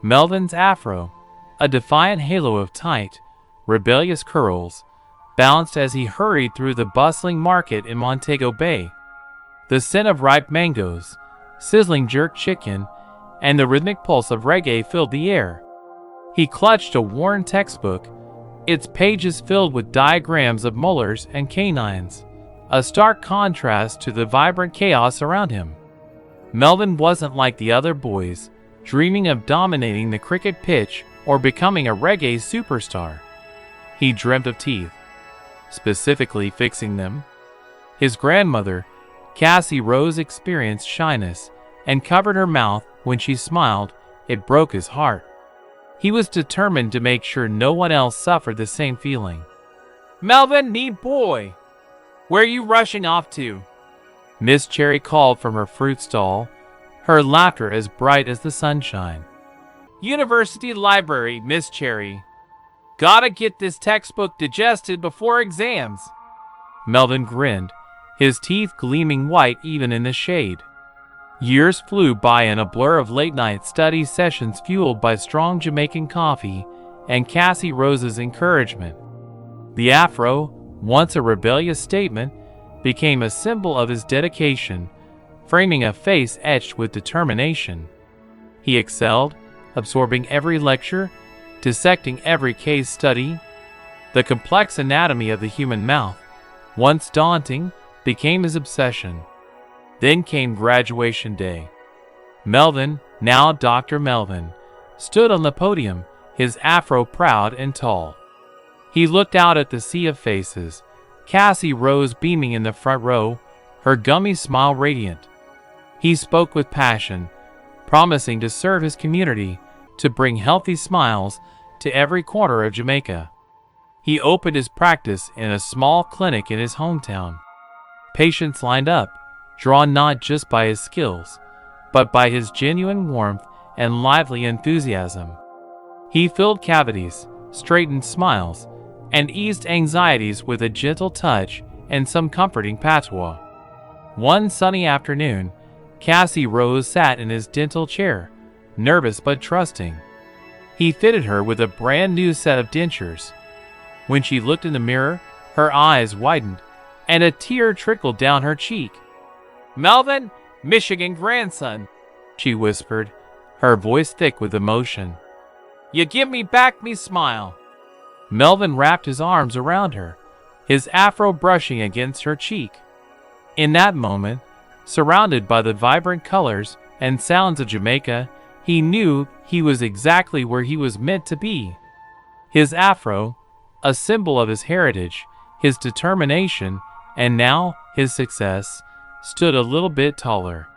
Melvin's afro, a defiant halo of tight, rebellious curls, bounced as he hurried through the bustling market in Montego Bay. The scent of ripe mangoes, sizzling jerk chicken, and the rhythmic pulse of reggae filled the air. He clutched a worn textbook, its pages filled with diagrams of molars and canines, a stark contrast to the vibrant chaos around him. Melvin wasn't like the other boys, dreaming of dominating the cricket pitch or becoming a reggae superstar. He dreamt of teeth, specifically fixing them. His grandmother, Cassie Rose, experienced shyness and covered her mouth when she smiled. It broke his heart. He was determined to make sure no one else suffered the same feeling. "Melvin, neat boy! Where are you rushing off to?" Miss Cherry called from her fruit stall, her laughter as bright as the sunshine. "University library, Miss Cherry. Gotta get this textbook digested before exams." Melvin grinned, his teeth gleaming white even in the shade. Years flew by in a blur of late-night study sessions fueled by strong Jamaican coffee and Cassie Rose's encouragement. The afro, once a rebellious statement, became a symbol of his dedication, framing a face etched with determination. He excelled, absorbing every lecture, dissecting every case study. The complex anatomy of the human mouth, once daunting, became his obsession. Then came graduation day. Melvin, now Dr. Melvin, stood on the podium, his afro proud and tall. He looked out at the sea of faces, Cassie Rose beaming in the front row, her gummy smile radiant. He spoke with passion, promising to serve his community, to bring healthy smiles to every corner of Jamaica. He opened his practice in a small clinic in his hometown. Patients lined up, drawn not just by his skills, but by his genuine warmth and lively enthusiasm. He filled cavities, straightened smiles, and eased anxieties with a gentle touch and some comforting patois. One sunny afternoon, Cassie Rose sat in his dental chair, nervous but trusting. He fitted her with a brand new set of dentures. When she looked in the mirror, her eyes widened, and a tear trickled down her cheek. "Melvin, Michigan grandson," she whispered, her voice thick with emotion. "You give me back me smile." Melvin wrapped his arms around her, his afro brushing against her cheek. In that moment, surrounded by the vibrant colors and sounds of Jamaica, he knew he was exactly where he was meant to be. His afro, a symbol of his heritage, his determination, and now his success, stood a little bit taller.